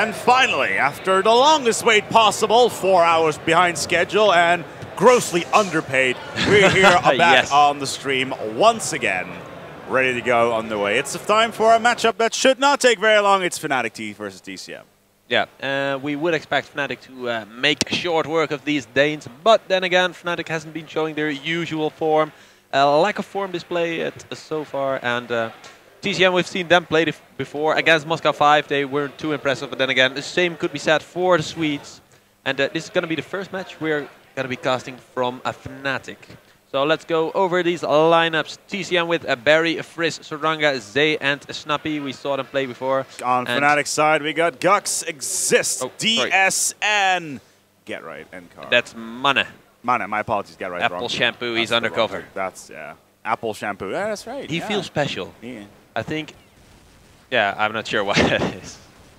And finally, after the longest wait possible, 4 hours behind schedule and grossly underpaid, we're here back Yes. on the stream once again, ready to go on the way. It's time for a matchup that should not take very long. It's Fnatic T versus TCM. Yeah, we would expect Fnatic to make short work of these Danes, but then again, Fnatic hasn't been showing their usual form. Lack of form display so far, and TCM, we've seen them play before. Against Moscow 5, they weren't too impressive, but then again, the same could be said for the Swedes. And this is going to be the first match we're going to be casting from a Fnatic. So let's go over these lineups. TCM with Barry, Frizz, Soranga, Zay, and Snappy. We saw them play before. On Fnatic's side, we got Gux, Exist, DS, and Get Right, and Car. That's Mana. Mana, my apologies, Get Right. Apple Shampoo, he's undercover. That's, yeah. Apple Shampoo, yeah, that's right. He feels special. Yeah. I think, yeah, I'm not sure why that is.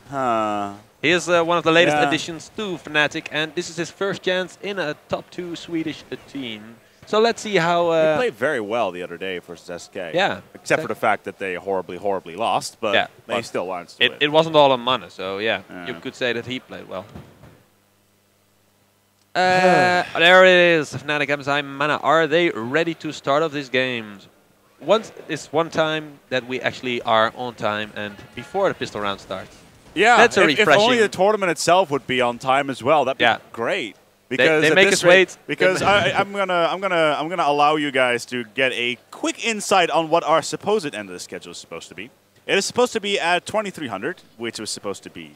Huh. He is one of the latest additions to Fnatic, and this is his first chance in a top 2 Swedish team. So let's see how... he played very well the other day versus SK. Yeah. Except for the fact that they horribly lost, but they still managed to win. It wasn't all on Mana, so yeah, you could say that he played well. There it is, fnatic.msi Mana. Are they ready to start off these games? It's one time that we actually are on time and before the pistol round starts. Yeah, that's a refreshing. If only the tournament itself would be on time as well, that'd be great. Because they make us wait. Because I'm gonna allow you guys to get a quick insight on what our supposed end of the schedule is supposed to be. It is supposed to be at 2300, which was supposed to be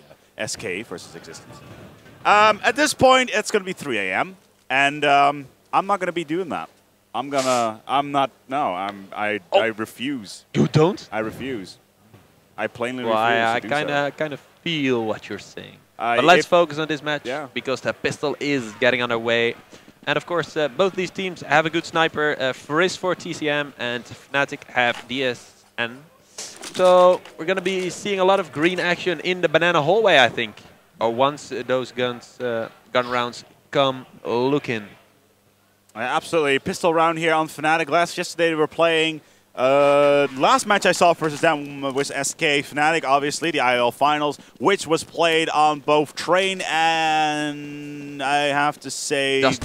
SK versus Existence. At this point, it's gonna be 3 AM, and I'm not gonna be doing that. I refuse. You don't? I refuse. I plainly refuse. I kind of feel what you're saying. But let's focus on this match because the pistol is getting underway. And of course, both these teams have a good sniper. Frizz for TCM and Fnatic have DSN. So we're going to be seeing a lot of green action in the banana hallway, I think. Or once those gun rounds come looking. Absolutely. Pistol round here on Fnatic. Yesterday they were playing... last match I saw versus them was SK Fnatic, obviously, the IL Finals, which was played on both Train and, I have to say, Dust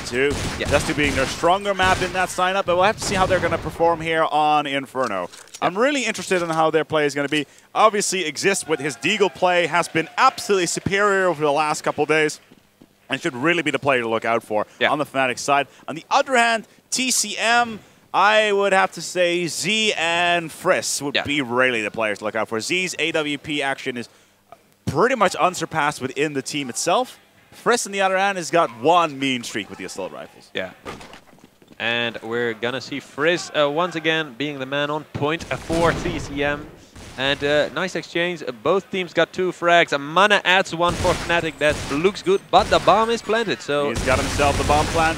2. Yeah. Dust 2 being their stronger map in that sign-up, but we'll have to see how they're going to perform here on Inferno. I'm really interested in how their play is going to be. Obviously, Exist with his Deagle play has been absolutely superior over the last couple days and should really be the player to look out for on the Fnatic side. On the other hand, TCM... I would have to say Z and Frizz would be really the players to look out for. Z's AWP action is pretty much unsurpassed within the team itself. Frizz, on the other hand, has got one mean streak with the assault rifles. Yeah. And we're going to see Frizz once again being the man on point for TCM. And nice exchange. Both teams got 2 frags. Mana adds 1 for Fnatic. That looks good, but the bomb is planted. So he's got himself the bomb plant.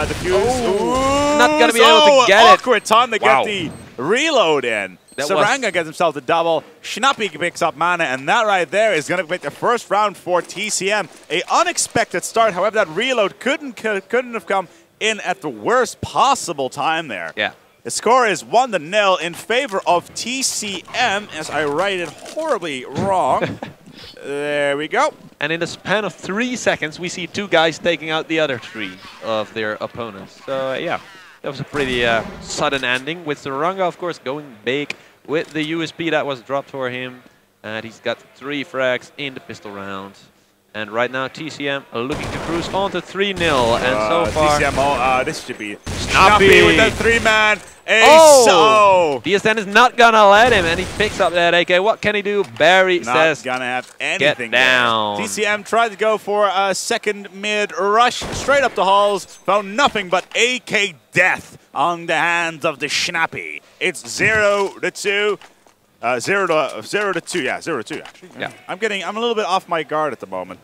Defuse. Not going to be able to get it. Awkward time to get the reload in. Soranga gets himself the double. Snappy picks up Mana, and that right there is going to make the first round for TCM. A unexpected start. However, that reload couldn't have come in at the worst possible time there. Yeah. The score is 1-0 in favor of TCM, as I write it horribly wrong. There we go. And in the span of 3 seconds, we see 2 guys taking out the other 3 of their opponents. So, yeah, that was a pretty sudden ending, with Soranga, of course, going big with the USP that was dropped for him. And he's got 3 frags in the pistol round. And right now, TCM are looking to cruise on to 3-0. And so far... TCM, this should be Snappy with that 3-man ace. Oh! DSN is not going to let him, and he picks up that AK. What can he do? Barry says, not going to have anything get down. There. TCM tried to go for a second mid rush straight up the halls. Found nothing but AK death on the hands of the Snappy. It's 0-2. 0-2, yeah, 0-2 actually. Yeah. I'm a little bit off my guard at the moment.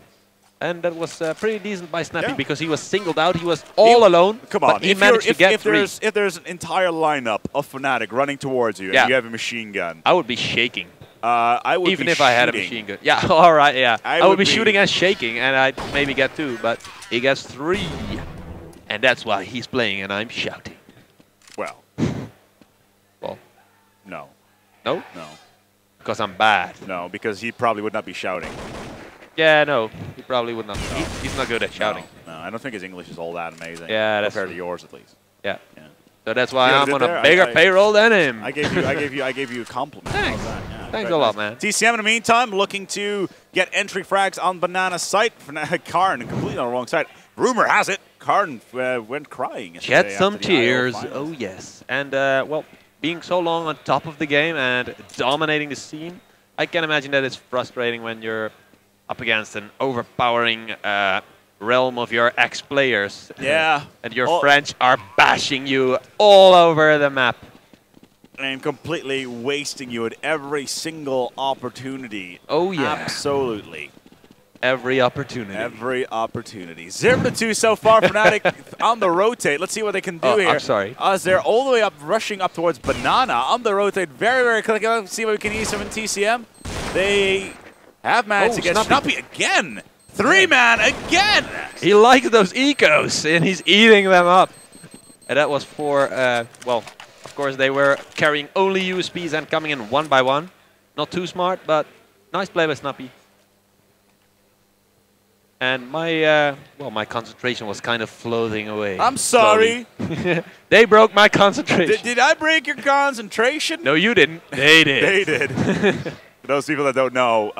And that was pretty decent by Snappy because he was singled out. He was all alone. Come on, he managed to get 3. If there's an entire lineup of Fnatic running towards you and you have a machine gun, I would be shaking. I would even if I had a machine gun. Yeah, all right, yeah. I would be shooting and shaking, and I'd maybe get 2, but he gets 3, and that's why he's playing, and I'm shouting. Well, no. No? No. Because I'm bad. No, because he probably would not be shouting. Yeah, no, he probably would not. He's not good at shouting. No, I don't think his English is all that amazing. Yeah, that's compared true. to yours at least. Yeah. Yeah. So that's why See what I I'm did on there? a bigger payroll than him. I gave you a compliment. Thanks. How's that? Yeah, Thanks very a lot, nice. man. TCM in the meantime looking to get entry frags on Banana site. Karn completely on the wrong side. Rumor has it Karn went crying. Shed some after the IO tears. finals. Oh yes. And well, being so long on top of the game and dominating the scene, I can imagine that it's frustrating when you're up against an overpowering realm of your ex-players. Yeah. And your French are bashing you all over the map. And completely wasting you at every single opportunity. Oh yeah. Absolutely. Every opportunity. Every opportunity. 0-2 so far. Fnatic on the rotate. Let's see what they can do here. I'm sorry. As they're all the way up, rushing up towards Banana on the rotate. Very, very quick. Let's see what we can use from TCM. They have managed to get Snappy again. 3-man again. He likes those ecos, and he's eating them up. And that was for, well, of course, they were carrying only USPs and coming in one by one. Not too smart, but nice play by Snappy. And my, well, my concentration was kind of floating away. I'm sorry. They broke my concentration. Did I break your concentration? No, you didn't. They did. They did. For those people that don't know,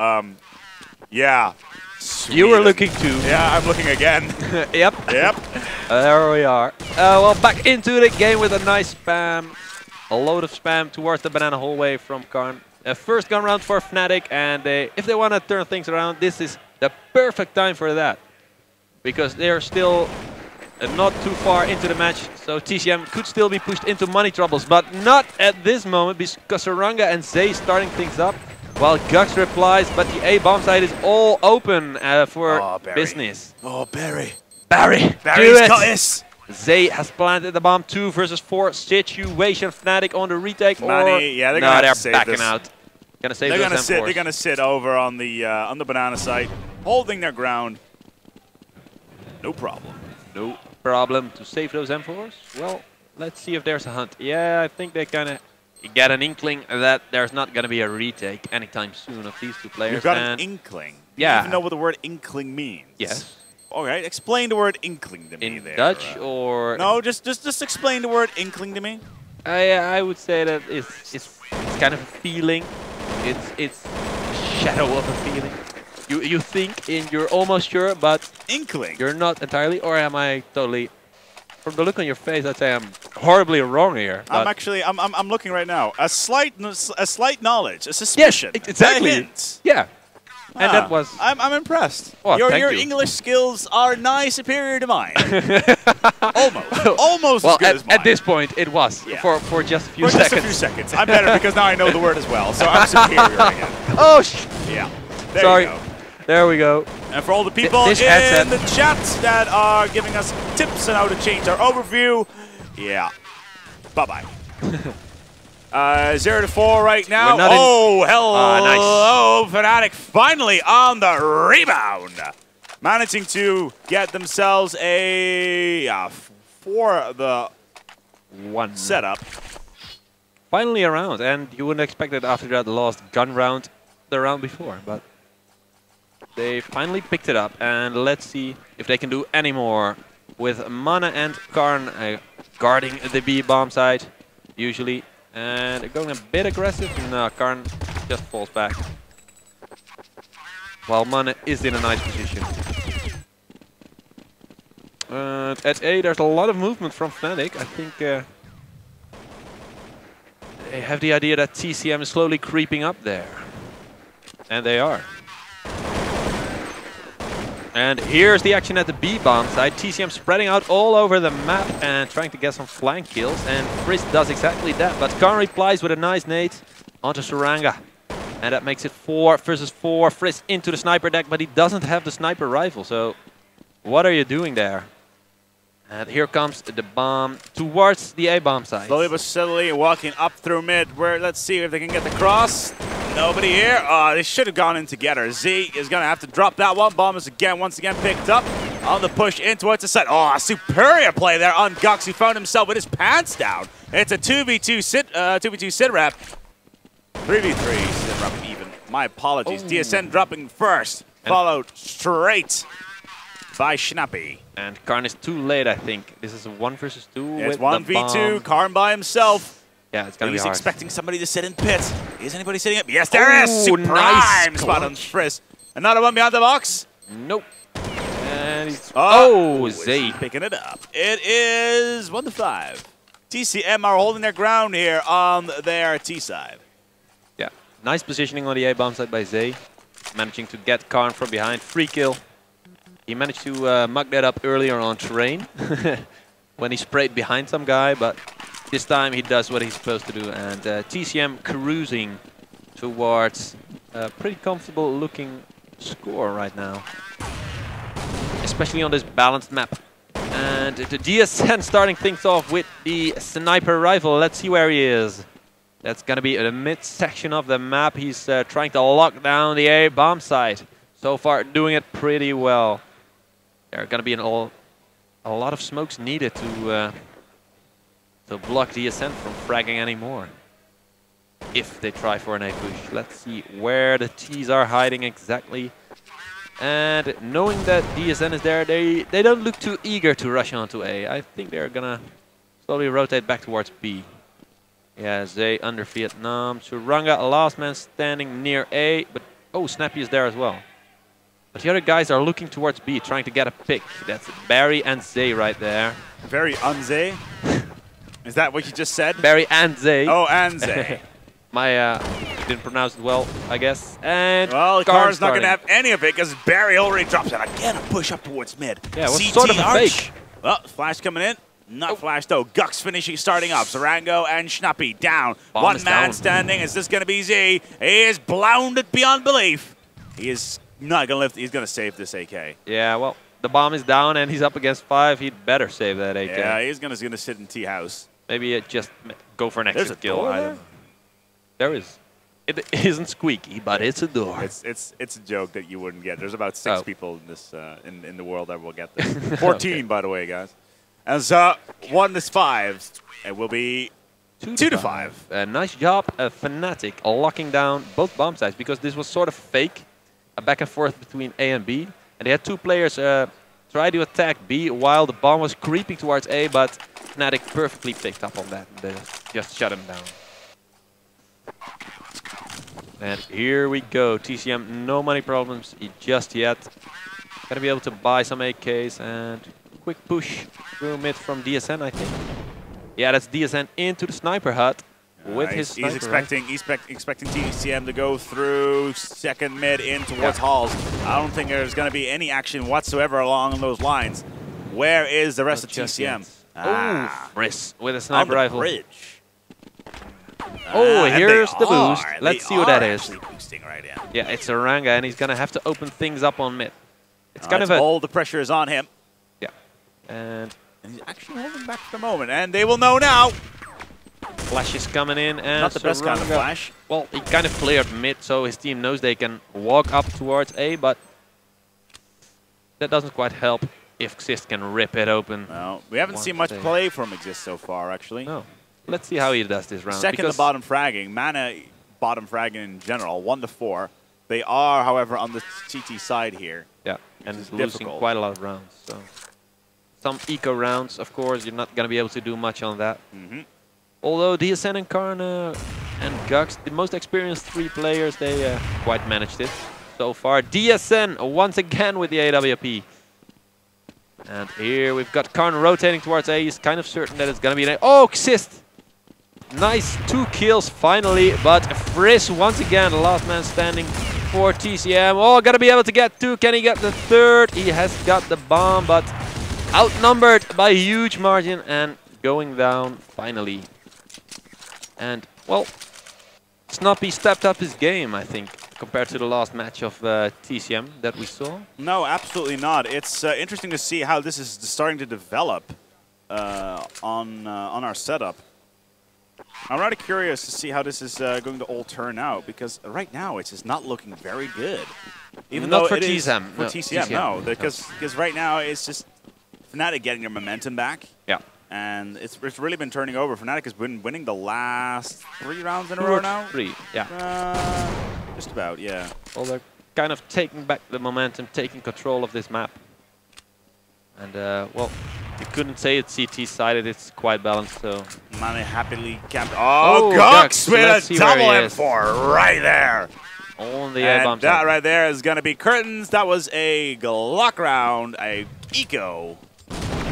yeah. Sweden. You were looking too. Yeah, I'm looking again. Yep. Yep. There we are. Well, back into the game with a nice spam. A load of spam towards the banana hallway from Karn. First gun round for Fnatic, and if they want to turn things around, this is the perfect time for that. Because they're still not too far into the match, so TCM could still be pushed into money troubles, but not at this moment because Saranga and Zay starting things up. While Gux replies, but the A bomb side is all open for business. Oh, Barry. Barry's got this. Zay has planted the bomb. 2 versus 4 situation. Fnatic on the retake. Yeah, they're gonna they're backing out. Gonna save they're those gonna sit. M4s. They're gonna sit over on the banana side, holding their ground. No problem. No problem to save those M4s. Well, let's see if there's a hunt. Yeah, I think they kind of get an inkling that there's not going to be a retake anytime soon of these two players. You've got an inkling. Yeah. You even know what the word inkling means. Yes. All right, explain the word inkling to me. In Dutch or... No, just explain the word inkling to me. I would say that it's kind of a feeling. It's a shadow of a feeling. You think and you're almost sure, but... Inkling. You're not entirely, or am I totally... From the look on your face, I'd say I'm horribly wrong here. I'm looking right now. A slight knowledge, a suspicion. Yes, exactly. A hint. Yeah. And that was... I'm impressed. Oh, your you. English skills are nigh superior to mine. Almost well, as good as mine. At this point, it was for just a few seconds. Just a few seconds. I'm better because now I know the word as well, so I'm superior again. Oh, yeah. Sorry. You go. There we go. And for all the people in the chat that are giving us tips on how to change our overview, yeah. Bye-bye. 0-4 right now. Oh, hello, nice. Fnatic finally on the rebound. Managing to get themselves a, for the setup. Finally a round, and you wouldn't expect it after that lost gun round the round before, but they finally picked it up, and let's see if they can do any more with Mana and Karn guarding the B bomb side, usually. And they're going a bit aggressive, and Karn just falls back. While Mana is in a nice position. At A, there's a lot of movement from Fnatic. I think they have the idea that TCM is slowly creeping up there. And they are. And here's the action at the B bomb side. TCM spreading out all over the map and trying to get some flank kills. And Frisk does exactly that. But Karn replies with a nice nade onto Saranga. And that makes it 4 versus 4. Frisk into the sniper deck, but he doesn't have the sniper rifle. So what are you doing there? And here comes the bomb towards the A bomb side. Slowly but steadily walking up through mid. Where let's see if they can get the cross. Nobody here. They should have gone in together. Z is going to have to drop that one. Bomb is once again picked up on the push in towards the side. Oh, a superior play there on Gux, who found himself with his pants down. It's a 2v2 sit rep. 3v3 sit rep even. My apologies. DSN dropping first. followed straight by Schnappy. And Karn is too late, I think. This is a 1 versus 2. It's with 1v2, Karn by himself. Yeah, it's going to be He's hard. expecting somebody to sit in pit. Is anybody sitting up? Yes, there is! Supreme nice spot on Friss. Another one behind the box. Nope. And he's... Zay picking it up. It is 1-5. TCM are holding their ground here on their T side. Yeah, nice positioning on the A-bomb side by Zay. Managing to get Karn from behind. Free kill. He managed to mug that up earlier on terrain when he sprayed behind some guy, but this time he does what he's supposed to do. And TCM cruising towards a pretty comfortable looking score right now. Especially on this balanced map. And the DSN starting things off with the sniper rifle. Let's see where he is. That's going to be the mid-section of the map. He's trying to lock down the A-bomb site. So far doing it pretty well. There are going to be a lot of smokes needed to block DSN from fragging anymore. If they try for an A push. Let's see where the T's are hiding exactly. And knowing that DSN is there, they don't look too eager to rush onto A. I think they're gonna slowly rotate back towards B. Yeah, Zay under Vietnam. Suranga, last man standing near A, but oh, Snappy is there as well. But the other guys are looking towards B, trying to get a pick. That's Barry and Zay right there. Very unzay. Is that what you just said? Barry and Zay. Oh, and Zay. My didn't pronounce it well, I guess. And well, Karn's not going to have any of it because Barry already drops it. Again, a push up towards mid. Yeah, it was CT sort of a Arch. fake. Well, flash coming in. Not flash though. Gux finishing, starting up. Zarango and Schnappy down. Bomb One is man down. standing. Is this going to be Z? He is blounded beyond belief. He is not going to lift. He's going to save this AK. Yeah, well, the bomb is down and he's up against 5. He'd better save that AK. Yeah, he's going to sit in T house. Maybe just go for an There's exit a kill. door I there? don't know. There is. It isn't squeaky, but it's a door. It's a joke that you wouldn't get. There's about 6 Oh. people in this in the world that will get this. 14, by the way, guys. As 1 is 5, it will be 2 to 5. Nice job, fnatic locking down both bomb sites because this was sort of fake, a back and forth between A and B, and they had 2 players try to attack B while the bomb was creeping towards A, but fnatic perfectly picked up on that and just shut him down. And here we go. TCM, no money problems just yet. Gonna be able to buy some AKs and quick push through mid from DSN, I think. Yeah, that's DSN into the sniper hut with his sniper. He's expecting TCM to go through second mid in towards halls. I don't think there's going to be any action whatsoever along those lines. Where is the rest of TCM? Oh, Friss with a sniper rifle. Bridge. Oh, here's the boost. Let's see what that is. Boosting right now. Yeah, it's Aranga, and he's going to have to open things up on mid. It's kind of all the pressure is on him. Yeah. And he's actually holding back for the moment, and they will know now. Flash is coming in, and not the best kind of flash. Well, he kind of cleared mid, so his team knows they can walk up towards A, but that doesn't quite help if Xist can rip it open. No, we haven't seen much play from Xist so far, actually. No. Let's see how he does this round. Second to bottom fragging. Mana bottom fragging in general, 1 to 4. They are, however, on the CT side here. Yeah, and he's losing quite a lot of rounds. So some eco rounds, of course, you're not going to be able to do much on that. Although DSN and Karn and Gux, the most experienced 3 players, they quite managed it so far. DSN once again with the AWP. And here we've got Karn rotating towards A. He's kind of certain that it's going to be an A. Oh, Xist! Nice 2 kills finally, but Friss once again, the last man standing for TCM. Oh, gotta be able to get 2. Can he get the 3rd? He has got the bomb, but outnumbered by a huge margin and going down finally. And, well, Snappy stepped up his game, I think, compared to the last match of TCM that we saw. No, absolutely not. It's interesting to see how this is starting to develop on our setup. I'm rather curious to see how this is going to all turn out, because right now it's just not looking very good. Even not though for it is TCM. for TCM, no, because right now it's just fnatic getting their momentum back. Yeah. And it's really been turning over. fnatic has been winning the last 3 rounds in a row now. 3, yeah. Just about, yeah. Well, they're kind of taking back the momentum, taking control of this map. And, well, you couldn't say it's CT-sided, it's quite balanced, so... Mane happily camped. Oh, Gux with a double M4 right there! On the A-bomb. And that right there is going to be curtains. That was a Glock round, a eco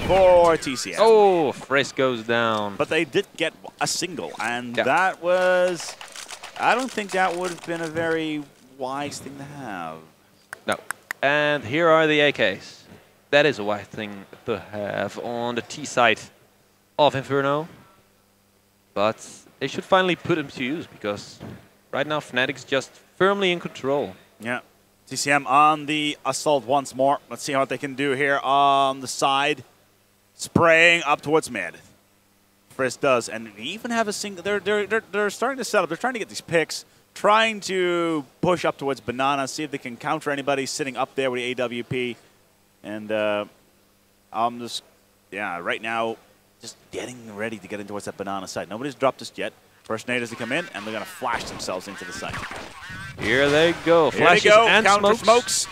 for TCM. Oh, Frisk goes down. But they did get a single, and that was... I don't think that would have been a very wise thing to have. No. And here are the AKs. That is a wise thing to have on the T side of Inferno. But they should finally put them to use, because right now Fnatic's just firmly in control. Yeah. TCM on the assault once more. Let's see what they can do here on the side. Spraying up towards mid. Frisk does, and we even have a single. They're starting to set up. They're trying to get these picks, trying to push up towards Banana, see if they can counter anybody sitting up there with the AWP. And I'm just, right now, just getting ready to get in towards that Banana side. Nobody's dropped just yet. First nade is to come in, and they're going to flash themselves into the site. Here they go. Flashes Here they go. and Counter smokes.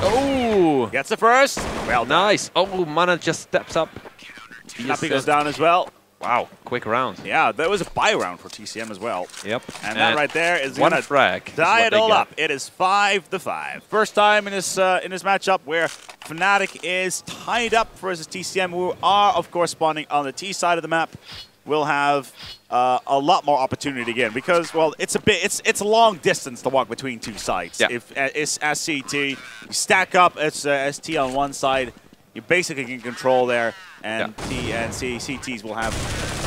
Oh! Gets the first. Well done. Nice. Oh, Mana just steps up. Nappy goes down as well. Wow, quick round. Yeah, that was a buy round for TCM as well. Yep. And that right there is one going to frag. Tie it all up. It is 5-5. First time in this matchup where Fnatic is tied up versus TCM, who are, of course, spawning on the T side of the map. Will have a lot more opportunity again because, well, it's a long distance to walk between two sites. Yeah. If it's SCT, you stack up it's ST on one side, you basically can control there, and T and CTs will have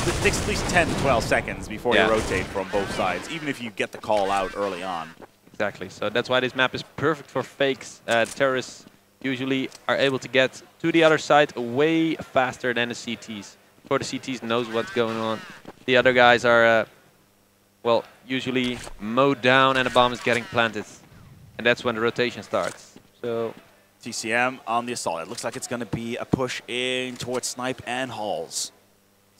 it takes at least 10 to 12 seconds before you rotate from both sides, even if you get the call out early on. Exactly. So that's why this map is perfect for fakes. Terrorists usually are able to get to the other side way faster than the CTs. For the CTs knows what's going on. The other guys are, well, usually mowed down and a bomb is getting planted. And that's when the rotation starts. So TCM on the assault. It looks like it's going to be a push in towards Snipe and Halls.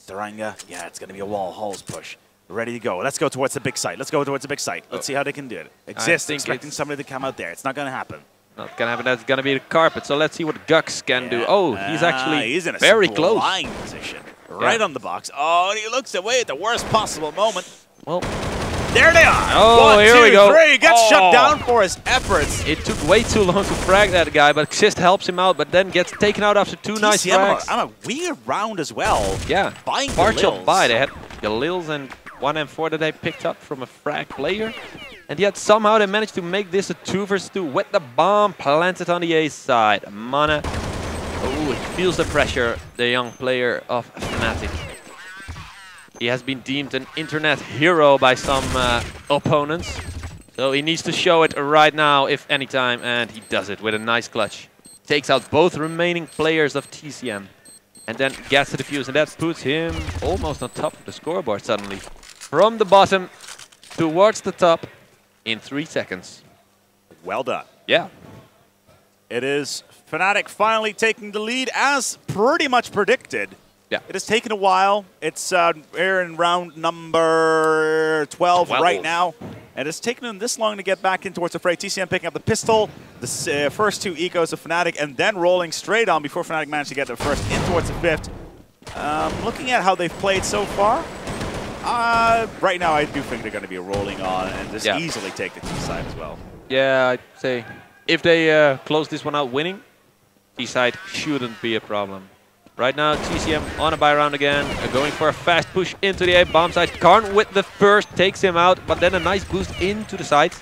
Staranga, yeah, it's going to be a wall Halls push. Ready to go. Let's go towards the big site. Let's go towards the big site. Let's see how they can do it. Expecting somebody to come out there. It's not going to happen. Not going to happen. That's going to be the carpet. So let's see what Gux can do. Oh, he's actually he's in a very close. Position. Right on the box. Oh, and he looks away at the worst possible moment. Well, there they are. Oh, 1, here 2, we go. 3. He gets shut down for his efforts. It took way too long to frag that guy, but Xist helps him out, but then gets taken out after 2 nice frags. On a weird round as well. Yeah, buying partial buy. They had Galils and 1 M4 that they picked up from a frag player. And yet somehow they managed to make this a 2 versus 2 with the bomb planted on the A side. Mana, oh, he feels the pressure, the young player of Fnatic. He has been deemed an internet hero by some opponents. So he needs to show it right now, if any time, and he does it with a nice clutch. Takes out both remaining players of TCM. And then gets to the fuse, and that puts him almost on top of the scoreboard suddenly. From the bottom towards the top in 3 seconds. Well done. Yeah. It is Fnatic finally taking the lead as pretty much predicted. Yeah. It has taken a while. It's we're in round number 12 right now. And it's taken them this long to get back in towards the fray. TCM picking up the pistol, the first 2 ecos of Fnatic, and then rolling straight on before Fnatic managed to get their first in towards the 5th. Looking at how they've played so far, right now I do think they're going to be rolling on and just easily take the T side as well. Yeah, I'd say if they close this one out winning, T side shouldn't be a problem. Right now, TCM on a buy round again, going for a fast push into the A bomb side. Karn with the first takes him out, but then a nice boost into the side.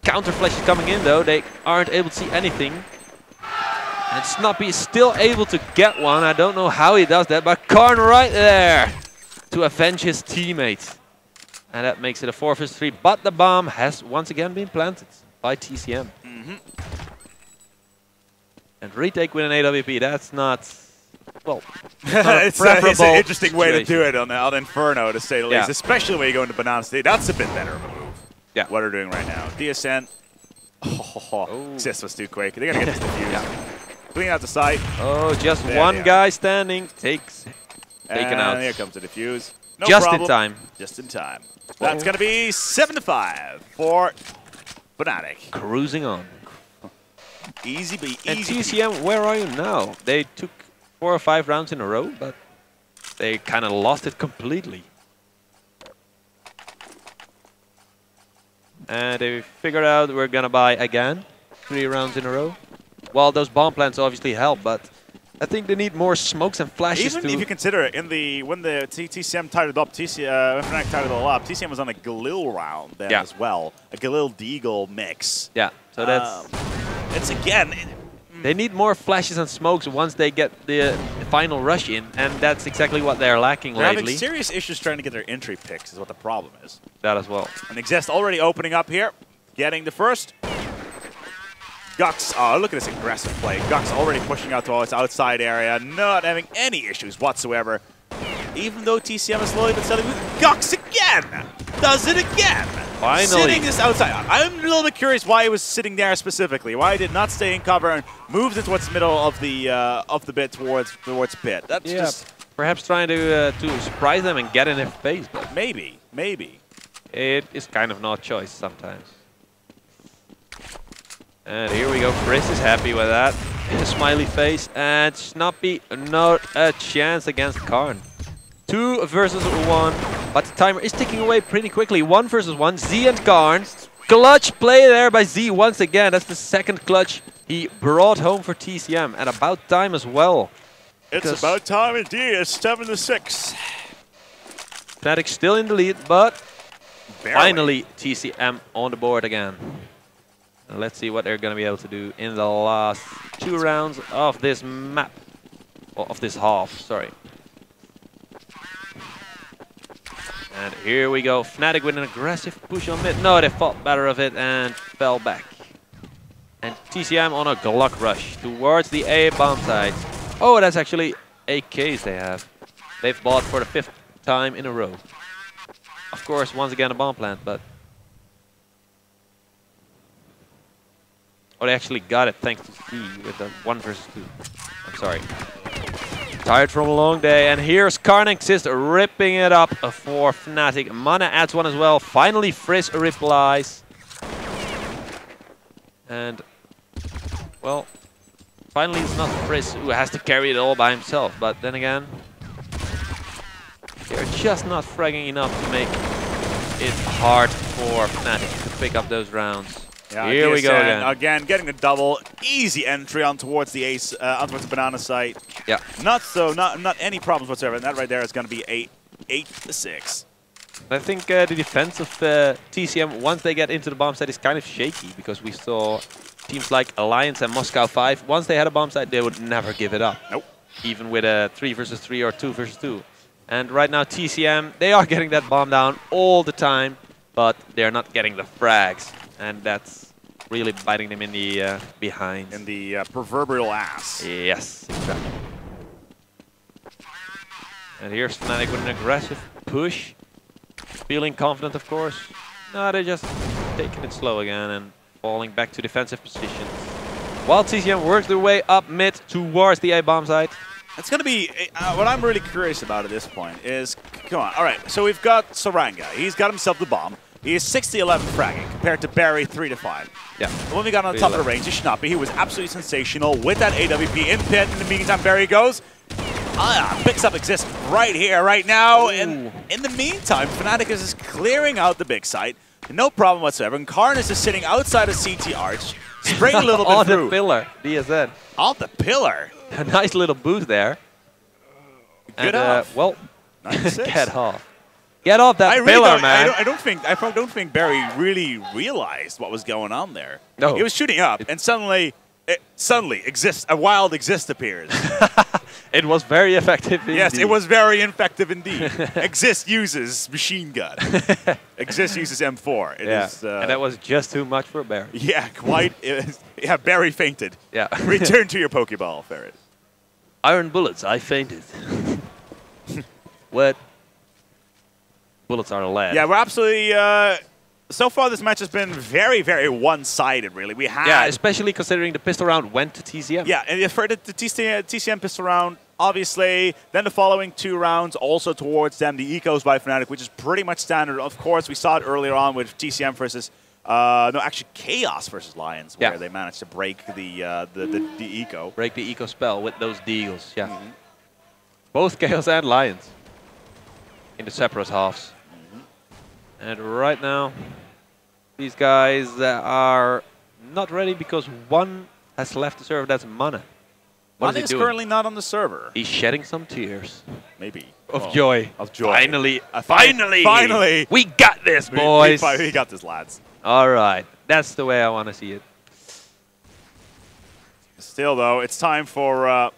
Counter flash is coming in though, they aren't able to see anything. And Snoppy is still able to get one. I don't know how he does that, but Karn right there to avenge his teammate. And that makes it a 4 versus 3, but the bomb has once again been planted by TCM. And retake with an AWP, that's not... Well, it's an interesting way to do it on Inferno, to say the least, especially when you go into Banana State. That's a bit better of a move. Yeah, what they're doing right now. DSN. Xist was too quick. They're going to get this defused. Clean out the site. Oh, just one guy standing. Taken out. And here comes the defuse. No just problem. In time. Just in time. That's going to be 7-5 for fnatic. Cruising on. Easy, but easy. And TCM, where are you now? They took 4 or 5 rounds in a row, but they kind of lost it completely. And they figured out we're gonna buy again 3 rounds in a row. Well, those bomb plants obviously help, but I think they need more smokes and flashes. Even if you consider it, when the TCM tied it up, when fnatic tied it all up, TCM was on a Galil round then as well, a Galil Deagle mix. Yeah, so that's it's again. They need more flashes and smokes once they get the final rush in, and that's exactly what they're lacking They're lately. having serious issues trying to get their entry picks is what the problem is. That as well. And Exist already opening up here, getting the first. Gux, oh, look at this aggressive play. Gux already pushing out to its outside area, not having any issues whatsoever. Even though TCM is slowly but steadily, Gux again! Does it again! Finally. Sitting just outside. I'm a little bit curious why he was sitting there specifically. Why he did not stay in cover and moved into what's the middle of the bit towards pit. That's just perhaps trying to surprise them and get in their face. But maybe. it is kind of not choice sometimes. And here we go. Chris is happy with that. Smiley face. And Snappy, not a chance against Karn. 2 versus 1. But the timer is ticking away pretty quickly. 1 versus 1. Z and Karn. Clutch play there by Z once again. That's the second clutch he brought home for TCM. And about time as well. It's about time indeed. It's 7-6. fnatic still in the lead, but barely. Finally TCM on the board again. And let's see what they're going to be able to do in the last 2 rounds of this map. Well, of this half, sorry. And here we go. fnatic with an aggressive push on mid. No, they fought better of it and fell back. And TCM on a Glock rush towards the A bomb site. Oh, that's actually AKs they have. They've bought for the 5th time in a row. Of course, once again a bomb plant, but... Oh, they actually got it thanks to C with the 1 versus 2. I'm sorry. Tired from a long day, and here's Karn Exist ripping it up for fnatic. Mana adds 1 as well. Finally, Frizz replies. And, well, finally it's not Frizz who has to carry it all by himself. But then again, they're just not fragging enough to make it hard for fnatic to pick up those rounds. Yeah, here we go again. Again, getting a double, easy entry on towards the ace, on towards the banana site. Yeah. Not any problems whatsoever. And that right there is going to be 8-6. I think the defense of TCM, once they get into the bomb site, is kind of shaky because we saw teams like Alliance and Moscow 5. Once they had a bomb site, they would never give it up. Nope. Even with a 3 versus 3 or 2 versus 2. And right now, TCM, they are getting that bomb down all the time, but they're not getting the frags. And that's really biting them in the behind. In the proverbial ass. Yes, exactly. And here's fnatic with an aggressive push. Feeling confident, of course. No, they're just taking it slow again and falling back to defensive positions. While TCM works their way up mid towards the A-bomb site. It's going to be, what I'm really curious about at this point is, come on, all right, so we've got Saranga. He's got himself the bomb. He is 6-11 fragging compared to Barry 3-5. Yeah. When we got on the top of the range, is Snappy. He was absolutely sensational with that AWP in pit. In the meantime, Barry goes. Picks up Exist right here, right now. Ooh. And in the meantime, fnatic is just clearing out the big site. No problem whatsoever. And Karn is just sitting outside of CT Arch, spraying a little bit through. On the pillar, DSN. On the pillar. A nice little boost there. Good off. Well, 96. get off. Get off that pillar, man. I don't think Barry really realized what was going on there. No. He was shooting up, and suddenly a wild Exist appears. It was very effective indeed. Yes, it was very effective indeed. Exist uses machine gun. Exist uses M4. It is, and that was just too much for Barry. Yeah, quite. Yeah, Barry fainted. Yeah. Return to your Pokeball, Ferret. Iron bullets, I fainted. What? Bullets are lead. Yeah, we're absolutely... so far, this match has been very, very one-sided, really. We had... Yeah, especially considering the pistol round went to TCM. Yeah, and for the TCM pistol round, obviously, then the following 2 rounds also towards them, the Ecos by fnatic, which is pretty much standard. Of course, we saw it earlier on with TCM versus No, actually, Chaos versus Lions, where they managed to break the eco. Break the eco spell with those deals. Yeah. Both Chaos and Lions in the separate halves. And right now, these guys are not ready because one has left the server. That's Mana. What Mana is currently not on the server. He's shedding some tears. Maybe. Of joy. Of joy. Finally. Finally. Finally. We got this, boys. We got this, lads. All right. That's the way I want to see it. Still, though, it's time for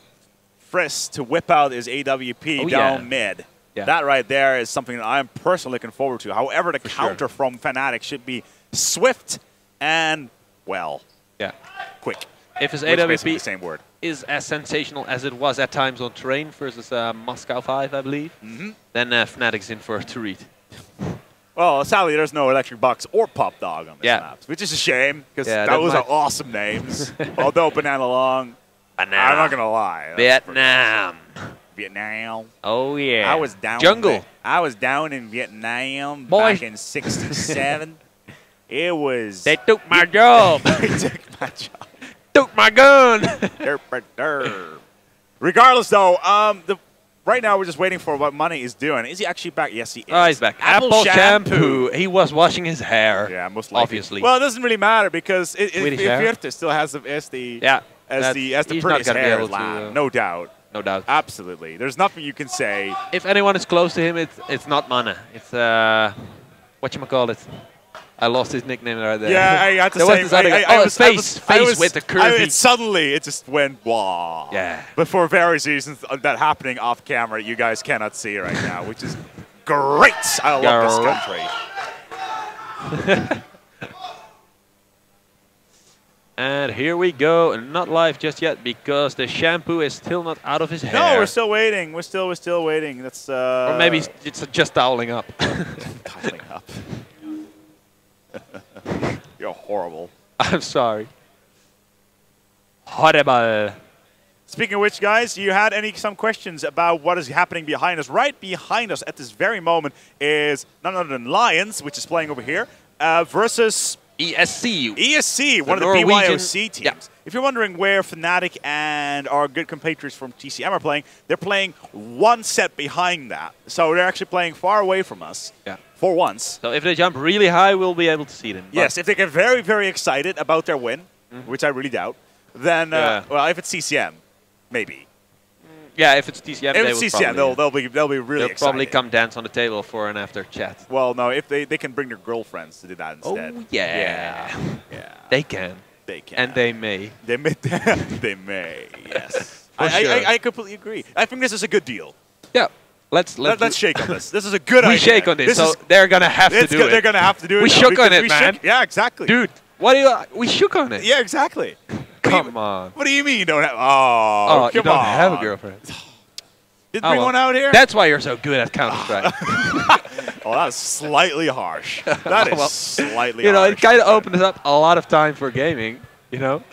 Frisk to whip out his AWP down mid. Yeah. That right there is something that I'm personally looking forward to. However, the counter from Fnatic should be swift and, well, quick. If his AWP the same word. Is as sensational as it was at times on Train versus Moscow 5, I believe, then Fnatic's in for a treat. Well, sadly, there's no Electric Box or Pop Dog on this map, which is a shame, because those are awesome names. Although Banana Long, I'm not going to lie. Vietnam. Vietnam. Oh, yeah. I was down Jungle. I was down in Vietnam back in '67. It was... They took my job. They took my job. Took my gun. Regardless, though, right now we're just waiting for what Money is doing. Is he actually back? Yes, he is. Oh, he's back. Apple shampoo. He was washing his hair. Yeah, most likely. Obviously. Well, it doesn't really matter because Virte still has the prettiest hair. No doubt. No doubt. Absolutely. There's nothing you can say. If anyone is close to him, it's not Mana. It's whatchamacallit. I lost his nickname right there. Yeah, I had to say. Face with the curvy. Suddenly, it just went wow. Yeah. But for various reasons that happening off camera, you guys cannot see right now, which is great. I love this country. And here we go. Not live just yet because the shampoo is still not out of his hair. No, we're still waiting. We're still waiting. That's or maybe it's just toweling up. Toweling up. You're horrible. I'm sorry. Horrible. Speaking of which, guys, you had some questions about what is happening behind us. Right behind us at this very moment is none other than Lions, which is playing over here, versus ESC. ESC, one of the BYOC teams. Yeah. If you're wondering where Fnatic and our good compatriots from TCM are playing, they're playing one set behind that. So they're actually playing far away from us. Yeah. For once. So if they jump really high, we'll be able to see them. Yes, if they get very, very excited about their win, which I really doubt, then, well, if it's TCM, maybe. Yeah, if it's TCM, they'll be really excited. They'll probably come dance on the table for an after chat. Well, no, if they can bring their girlfriends to do that instead. Oh, yeah. They can. They can. And they may. They may, they may, yes. I completely agree. I think this is a good deal. Yeah. Let's shake on this. This is a good idea. We shake on this, so they're going to have to do it. They're going to have to do it. We shook on it, man. Yeah, exactly. Dude, we shook on it. Yeah, exactly. Come on. What do you mean you don't have... Oh, you don't have a girlfriend. Didn't bring one out here? That's why you're so good at Counterstrike. Oh, that is slightly harsh. That is slightly harsh. You know, it kind of opens up a lot of time for gaming, you know?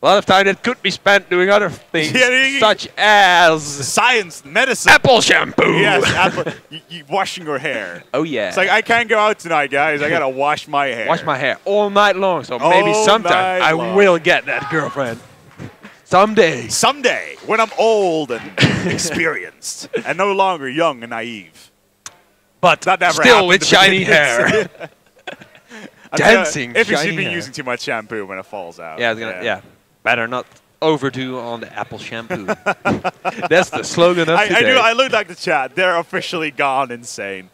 A lot of time that could be spent doing other things, such as... Science, medicine. Apple shampoo. Yes, you washing your hair. Oh, yeah. It's like, I can't go out tonight, guys. I got to wash my hair. Wash my hair all night long, so maybe sometime I will get that girlfriend. Someday. Someday, when I'm old and experienced, and no longer young and naive. But that never still with shiny hair. Dancing if you should be using too much shampoo when it falls out. Yeah, better not overdo on the Apple shampoo. That's the slogan of today. I look like the chat. They're officially gone insane.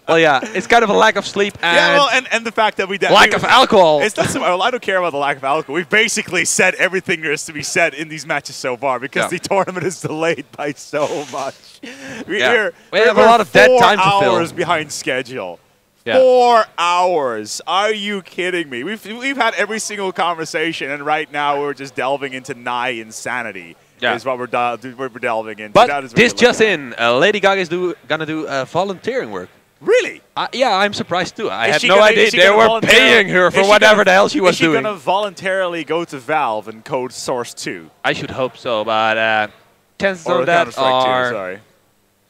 Well, yeah, it's kind of a lack of sleep and and the fact that lack of alcohol. It's not so. Well, I don't care about the lack of alcohol. We've basically said everything there is to be said in these matches so far because the tournament is delayed by so much. We have a lot of dead time to fill. 4 hours behind schedule. 4 hours. Are you kidding me? We've had every single conversation, and right now we're just delving into nigh insanity. Yeah. Is what we're delving into. But this just in, Lady Gaga is gonna do volunteering work. Really? Yeah, I'm surprised too. I had no idea they were paying her for whatever the hell she was doing. Is she gonna voluntarily go to Valve and code Source 2? I should hope so, but chances of that are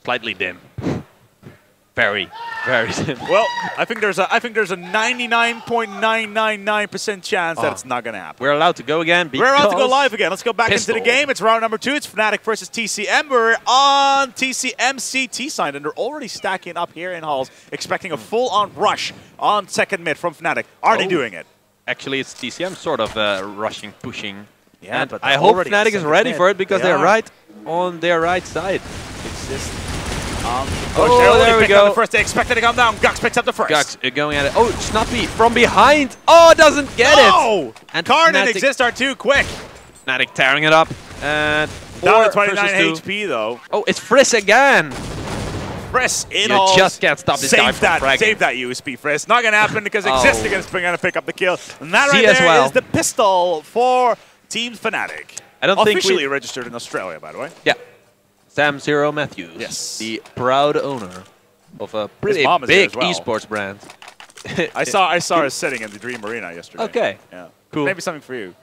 slightly dim. Very, very simple. Well, I think there's a 99.999% chance that it's not going to happen. We're allowed to go again. We're allowed to go live again. Let's go back into the game. It's round number 2. It's fnatic versus TCM. We're on TCM CT side, and they're already stacking up here in halls, expecting a full-on rush on second mid from fnatic. Are they doing it? Actually, it's TCM sort of rushing, pushing. Yeah, and but I hope fnatic is ready for it because they're right on their right side. There we go. The first, they expected to come down. Gux picks up the first. Gux going at it. Oh, Snappy from behind. Oh, doesn't get it. And Karn and Exist are too quick. Fnatic tearing it up. And down to 29 HP though. Oh, it's Friss again. Friss in You just can't stop this guy from fragging. Save that USP, Friss. Not going to happen because Exist is going to pick up the kill. And that right there is the pistol for Team Fnatic. I don't think officially registered in Australia, by the way. Yeah. Sam Zero Matthews. Yes. The proud owner of a pretty big esports brand. I saw her sitting in the Dream Arena yesterday. Okay. Yeah. Cool. Maybe something for you.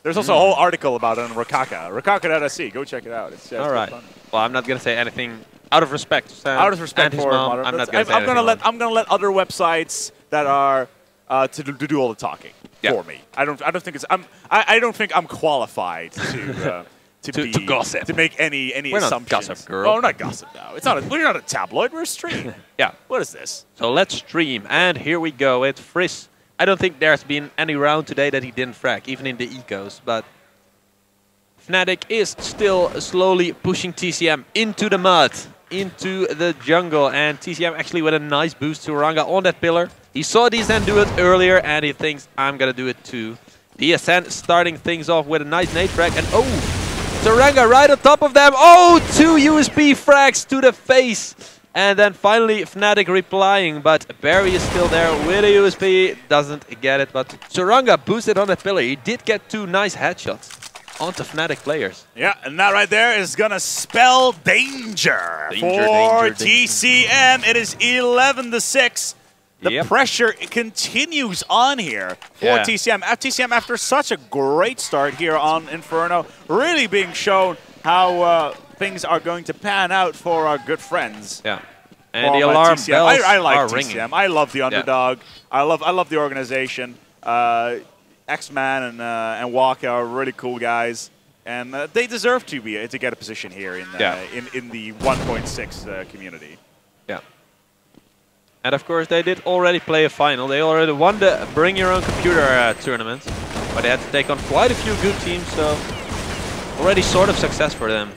There's also a whole article about it on Rakaka. Rakaka.se. Go check it out. It's all right. Fun. Well, I'm not going to say anything out of respect. Sam out of respect and for his mom. Modern. I'm not going to say anything. I'm going to let other websites that are to do all the talking for me. I don't think it's I don't think I'm qualified to to gossip, to make any we're assumptions. Not gossip, girl. Oh, we're not gossip now. It's not. We're not a tabloid. We're a stream. Yeah. What is this? So let's stream, and here we go. It's Friss. I don't think there's been any round today that he didn't frag, even in the ecos. But Fnatic is still slowly pushing TCM into the mud, into the jungle, and TCM actually with a nice boost to Ranga on that pillar. He saw DSN do it earlier, and he thinks I'm gonna do it too. DSN starting things off with a nice nade frag, and Saranga right on top of them. Oh, 2 USP frags to the face. And then finally Fnatic replying, but Barry is still there with a USP. Doesn't get it, but Saranga boosted on that pillar. He did get 2 nice headshots onto Fnatic players. Yeah, and that right there is going to spell danger for TCM. It is 11-6. The pressure continues on here for TCM. TCM, after such a great start here on Inferno, really being shown how things are going to pan out for our good friends. Yeah, and the alarm bells I like are TCM. ringing. I love the underdog. I love the organization. X-Man and Waka are really cool guys, and they deserve to get a position here in the 1.6 community. Yeah. And of course, they did already play a final. They already won the Bring Your Own Computer tournament, but they had to take on quite a few good teams, so already sort of success for them.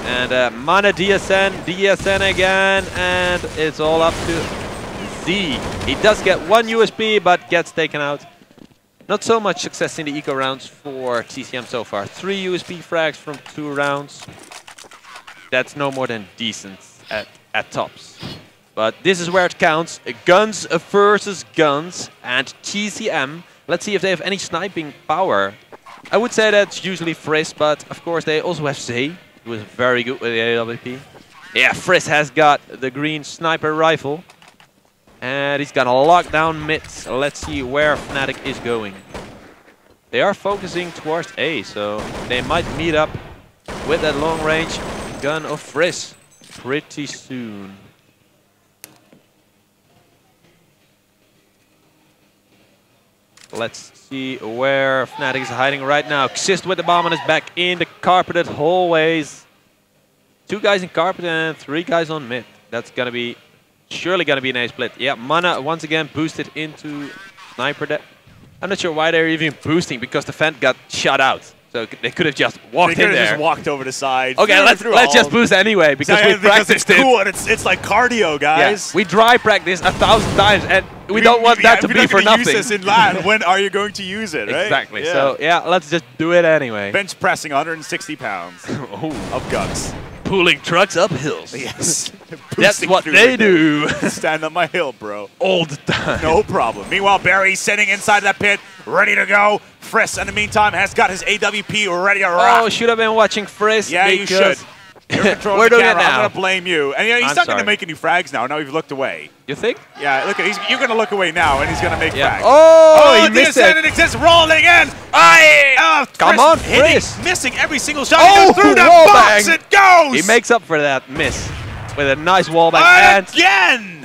And Mana DSN again, and it's all up to Z. He does get 1 USP, but gets taken out. Not so much success in the eco rounds for TCM so far. 3 USP frags from 2 rounds. That's no more than decent at tops. But this is where it counts. Guns versus guns. And TCM, let's see if they have any sniping power. I would say that's usually Friss, but of course they also have Zay, who is very good with the AWP. Yeah, Friss has got the green sniper rifle. And he's gonna lock down mid. Let's see where Fnatic is going. They are focusing towards A, so they might meet up with that long range gun of Friss pretty soon. Let's see where Fnatic is hiding right now. Xist with the bomb on his back in the carpeted hallways. 2 guys in carpet and 3 guys on mid. That's gonna be surely gonna be an A split. Yeah, Mana once again boosted into sniper. I'm not sure why they're even boosting, because the Fent got shot out. So they could have just walked in there. They could have just walked over the side. Okay, let's just boost anyway, because we practiced it's cool and it's like cardio, guys. Yeah, we dry practice 1,000 times, and we don't want that to be for nothing. Use this in LAN, when are you going to use it, right? Exactly. Yeah. So yeah, let's just do it anyway. Bench pressing 160 pounds of guns. Pulling trucks up hills. Yes. That's what they do. Stand up my hill, bro. All the time. No problem. Meanwhile, Barry sitting inside that pit, ready to go. Friss, in the meantime, has got his AWP ready to rock. Oh, should have been watching Friss. Yeah, you should. You're controlling the camera. I'm going to blame you. And he's not going to make any frags now. Now you've looked away. You think? Yeah, look, you're going to look away now, and he's going to make frags. Oh, he missed it. It exists, rolling in. Come on, Friss. Missing every single shot. He goes through that box. It goes. He makes up for that miss. with a nice wall back. Again!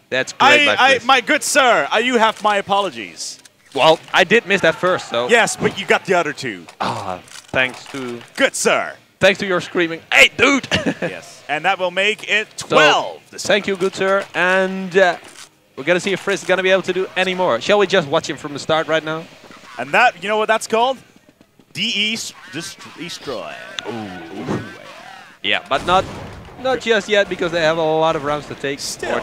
That's great by Frizz. My good sir, you have my apologies. Well, I did miss that first, so... Yes, but you got the other two. Thanks to... Good sir. Thanks to your screaming, hey, dude! Yes, and that will make it 12. So, thank you, good sir. And we're going to see if Frizz is going to be able to do any more. Shall we just watch him from the start right now? And that, you know what that's called? Destroy. Ooh. Yeah, but not just yet, because they have a lot of rounds to take. Still,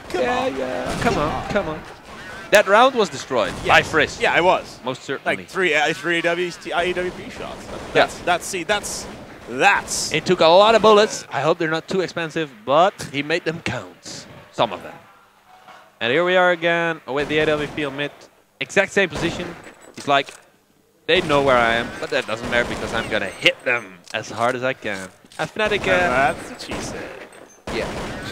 come on. Yeah, come on. That round was destroyed by Frizz. Yeah, it was. Most certainly. Like three IEWP shots. That's. It took a lot of bullets. I hope they're not too expensive, but he made them count. Some of them. And here we are again with the AWP on mid. Exact same position. He's like, they know where I am, but that doesn't matter because I'm gonna hit them as hard as I can. And Fnatic, that's what she said. Yeah.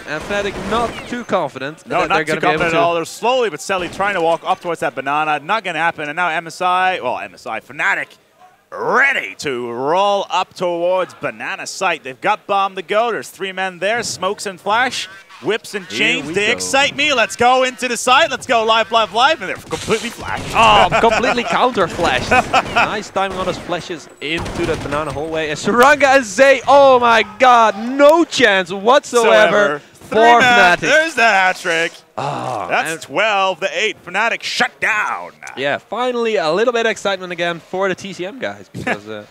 And Fnatic not too confident. No, not too confident at all. They're slowly but steadily trying to walk up towards that banana. Not going to happen. And now Fnatic, ready to roll up towards banana site. They've got bomb to go. There's 3 men there. Smokes and flash. Whips and chains. They excite me. Let's go into the site. Let's go live. And they're completely flashed. Oh, completely counter flashed. Nice timing on those flashes into the banana hallway. And Saranga and Zay, oh my god, no chance whatsoever for Fnatic. There's the hat trick. Oh, that's 12-8. Fnatic shut down. Yeah, finally a little bit of excitement again for the TCM guys. Because,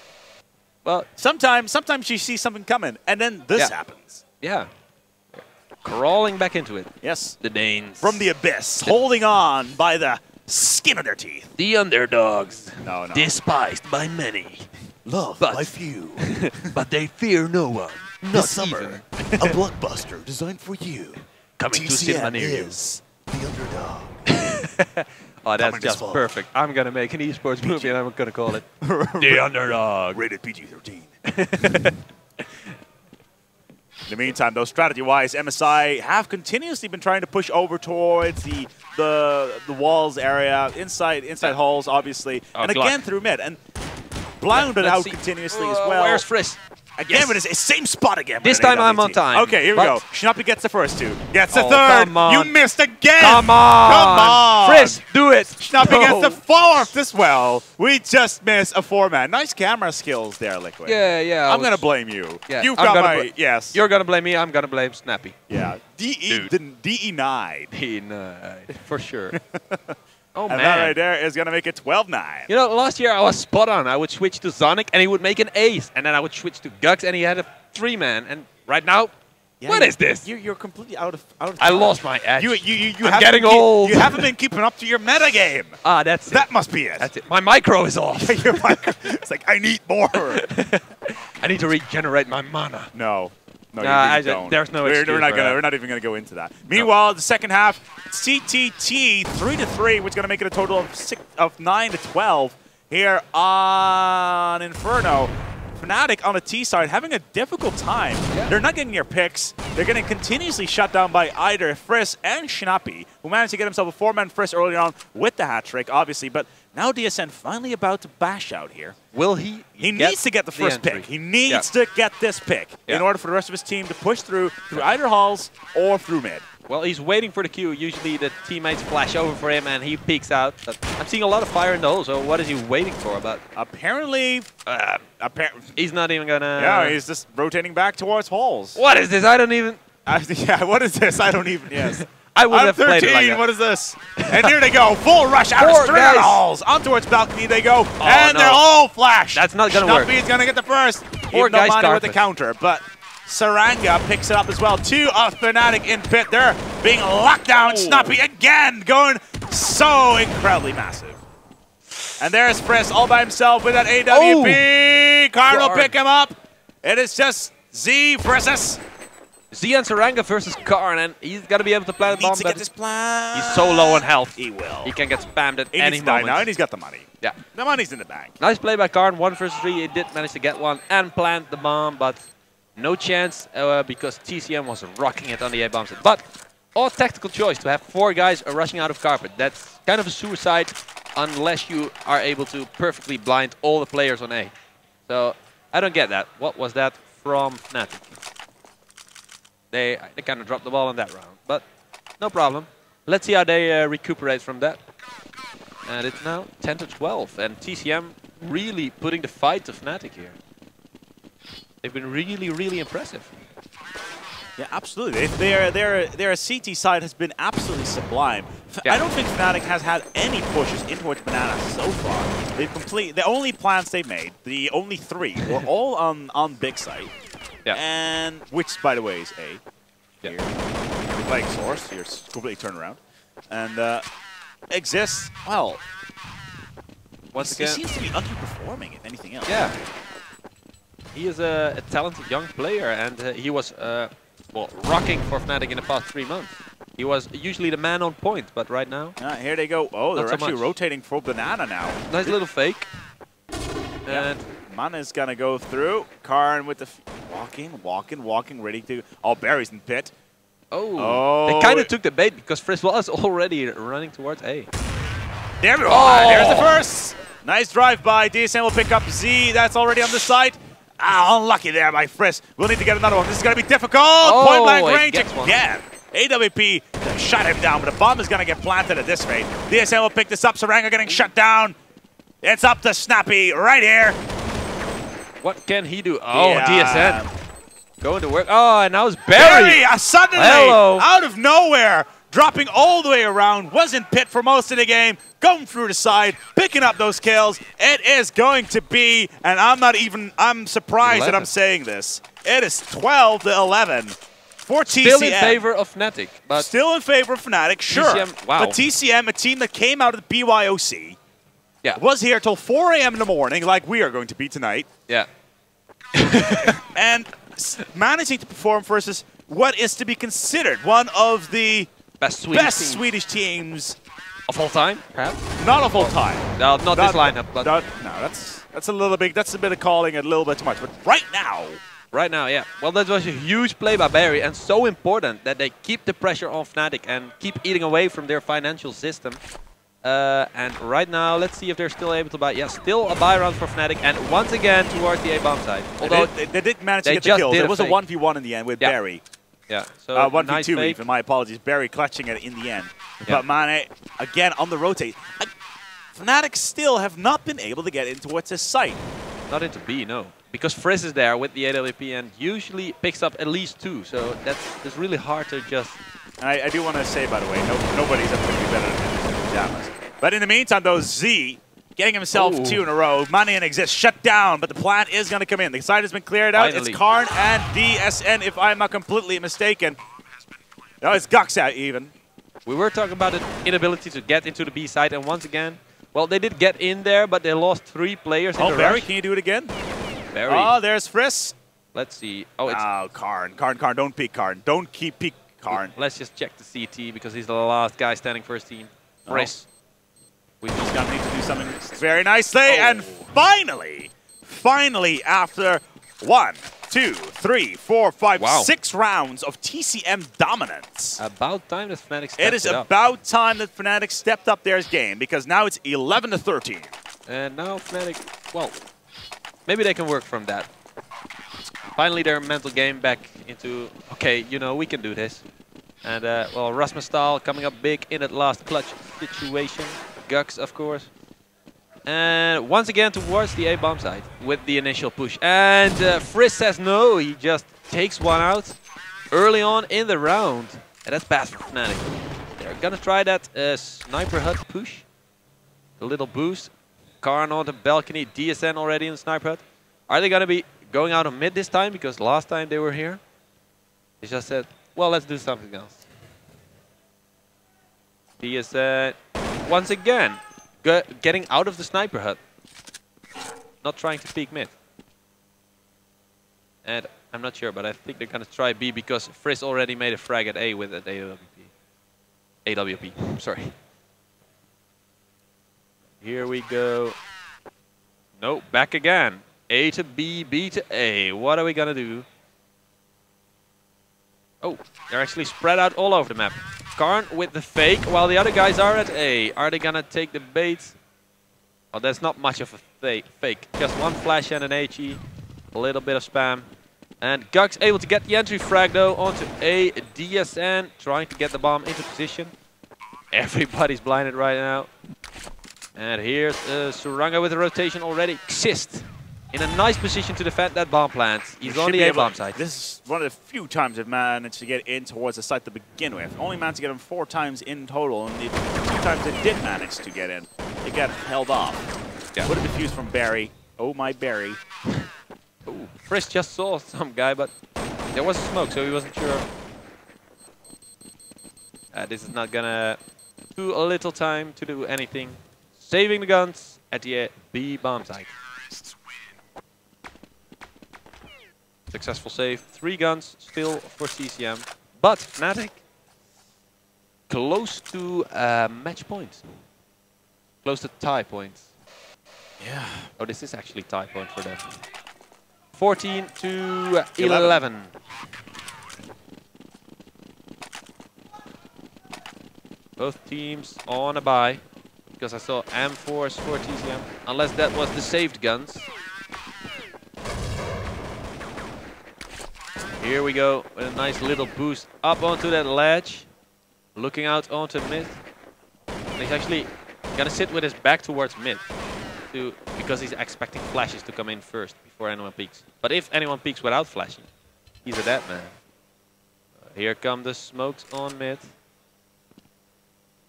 well, sometimes you see something coming, and then this happens. Yeah. Crawling back into it. Yes. The Danes. From the abyss, holding on by the skin of their teeth. The underdogs. No. Despised by many. Loved by few. But they fear no one. This summer, a blockbuster designed for you. Coming to cinema near you. The underdog. Oh, that's just perfect. I'm going to make an esports movie and I'm going to call it The Underdog. Rated PG-13. In the meantime, though, strategy-wise, MSI have continuously been trying to push over towards the walls area, inside halls, obviously, and again through mid, and blinded out continuously as well. Where's Frizz? Again, with the same spot again. This time I'm on time. Okay, here we go. Schnappy gets the first 2. Gets the third. Come on. You missed again. Come on. Frizz, do it. Schnappy gets the 4th as well. We just missed a 4-man. Nice camera skills there, Liquid. Yeah. I'm going to blame you. Yeah, You've got my, yes. You're going to blame me. I'm going to blame Snappy. Yeah. DE9. DE9, for sure. Oh, and man. that right there is going to make it 12-9. You know, last year I was spot on. I would switch to Zonic and he would make an ace. And then I would switch to Gux and he had a 3-man. And right now, what is this? You're completely out of I lost my edge. I'm getting old. You haven't been keeping up to your meta game. That's it. That must be it. That's it. My micro is off. Your micro. It's like, I need more. I need to regenerate my mana. No, you don't. There's no excuse. We're not even going to go into that. Meanwhile, the second half, CTT 3-3, which is going to make it a total of 9-12 here on Inferno. Fnatic on the T side having a difficult time. Yeah. They're not getting their picks. They're getting continuously shut down by either Frizz and Schnappy, who managed to get himself a 4-man Frizz early on with the hat trick, obviously. But now DSN finally about to bash out here. Will he? He needs to get the first pick. He needs to get this pick in order for the rest of his team to push through either halls or through mid. Well, he's waiting for the Q. Usually the teammates flash over for him and he peeks out. But I'm seeing a lot of fire in the hole, so what is he waiting for? But apparently, he's not even gonna... Yeah, he's just rotating back towards halls. What is this? I don't even... yeah, what is this? I don't even... Yes. I would have 13, played it like that. What is this? And here they go. Full rush out of straight out of halls. On towards balcony they go. Oh, and they're all flashed. That's not going to work. Schnappy is going to get the first. Poor Even though Mani with the counter. But Saranga picks it up as well. 2 of Fnatic in pit. They're being locked down. Schnappy again going so incredibly massive. And there's Frizz all by himself with that AWP. Karn will pick him up. It is just Z versus... Z and Saranga versus Karn, and he's got to be able to plant a bomb. He needs to get this plan. He's so low on health. He will. He can get spammed at he any moment. Now, and he's got the money. Yeah. The money's in the bank. Nice play by Karn. 1 versus 3. He did manage to get one and plant the bomb, but no chance because TCM was rocking it on the A-bombs. But all tactical choice to have 4 guys rushing out of carpet. That's kind of a suicide unless you are able to perfectly blind all the players on A. So I don't get that. What was that from Fnatic? They kind of dropped the ball on that round, but no problem. Let's see how they recuperate from that. And it's now 10-12, and TCM really putting the fight to Fnatic here. They've been really, really impressive. Yeah, absolutely. Their CT side has been absolutely sublime. Yeah. I don't think Fnatic has had any pushes in towards Banana so far. The only plans they've made, the only 3, were all on big site. Yeah. And which, by the way, is A. Yeah. You're playing Source. You're completely turned around. And exists, well, once he again, seems to be underperforming, if anything else. Yeah. He is a talented young player, and he was well, rocking for Fnatic in the past 3 months. He was usually the man on point, but right now... Here they go. Oh, they're actually rotating for Banana now. Nice little fake. Yeah. And Mana's gonna go through. Karn with the walking, ready to... Oh, Barry's in pit. oh, they kind of took the bait because Frizz was already running towards A. There we go. There's the first. Nice drive by DSM will pick up Z. That's already on the side. Unlucky there by Frizz. We'll need to get another one. This is going to be difficult. Point blank range again. AWP shut him down, but the bomb is going to get planted at this rate. DSM will pick this up. Saranga getting shut down. It's up to Snappy right here. What can he do? Oh, yeah. DSN. Going to work. Oh, and now it's Barry. Suddenly, out of nowhere, dropping all the way around, was in pit for most of the game, going through the side, picking up those kills. It is going to be, and I'm surprised 11. that I'm saying this, it is 12-11 for TCM. Still in favor of Fnatic. But still in favor of Fnatic, sure. TCM, wow. But TCM, a team that came out of the BYOC, yeah, was here till 4 a.m. in the morning, like we are going to be tonight. Yeah. And managing to perform versus what is to be considered one of the best Swedish teams of all time, perhaps. Not of all time. No, not this lineup. But no, that's a little bit. That's a bit of calling it a little bit too much. But right now. Right now, yeah. Well, that was a huge play by Barry, and so important that they keep the pressure on Fnatic and keep eating away from their financial system. And right now, let's see if they're still able to buy. Yeah, still a buy round for Fnatic, and once again towards the A-bomb side. Although they did manage to get the kill. It was a 1v1 in the end with Barry. Yeah, so 1v2 nice even, my apologies. Barry clutching it in the end. Yeah. But Mane, again, on the rotate. Fnatic still have not been able to get into what's his site. Not into B, no. Because Frizz is there with the AWP and usually picks up at least 2. So that's really hard to adjust. And I do want to say, by the way, nobody's ever going to be better than Jamas. But in the meantime, though, Z getting himself 2 in a row. Money and Exist shut down, but the plan is going to come in. The side has been cleared out. Finally. It's Karn and DSN, if I'm not completely mistaken. No, it's Gux out even. We were talking about the inability to get into the B side, and once again, well, they did get in there, but they lost 3 players in the Barry, rush. Can you do it again? Barry. Oh, there's Friss. Let's see. Oh, it's Karn. Don't peek Karn. Don't keep peek Karn. Let's just check the CT because he's the last guy standing first team. Friss. We just gonna need to do something very nicely, and finally, after 1, 2, 3, 4, 5, 6 rounds of TCM dominance. About time that Fnatic stepped It is about time that Fnatic stepped up their game, because now it's 11-13. And now Fnatic, well, maybe they can work from that. Finally, their mental game back into, okay, you know, we can do this. And, well, Rasmus Stahl coming up big in that last clutch situation. Gux, of course. And once again towards the A-bomb side with the initial push. And Friss says no, he just takes one out early on in the round. And that's bad for Fnatic. They're gonna try that sniper hut push. A little boost. Karn on the balcony, DSN already in the sniper hut. Are they gonna be going out on mid this time? Because last time they were here, they just said, well, let's do something else. DSN once again getting out of the sniper hut. Not trying to peek mid. And I'm not sure, but I think they're gonna try B because Friss already made a frag at A with an AWP, sorry. Here we go. No, back again. A to B, B to A. What are we gonna do? Oh, they're actually spread out all over the map. Karn with the fake while the other guys are at A. Are they gonna take the bait? Oh, there's not much of a fake. Just one flash and an HE. A little bit of spam. And Gux able to get the entry frag though onto a DSN, trying to get the bomb into position. Everybody's blinded right now. And here's Suranga with a rotation already. Xist in a nice position to defend that bomb plant. He's on the A-bomb side. This is one of the few times they've managed to get in towards the site to begin with. Only managed to get him 4 times in total, and the 2 times they did manage to get in, they got held off. Yeah. What a defuse from Barry. Oh my Barry. Ooh, Frisk just saw some guy, but there was smoke, so he wasn't sure. This is not gonna do a little time to do anything. Saving the guns at the B bomb site. Successful save. 3 guns still for TCM. But Fnatic close to match point. Close to tie point. Yeah. Oh, this is actually tie point for them. 14 to 11. Both teams on a bye. Because I saw M4s for TCM. Unless that was the saved guns. Here we go with a nice little boost up onto that ledge. Looking out onto mid. And he's actually gonna sit with his back towards mid. Because he's expecting flashes to come in first before anyone peeks. But if anyone peeks without flashing, he's a dead man. Here come the smokes on mid.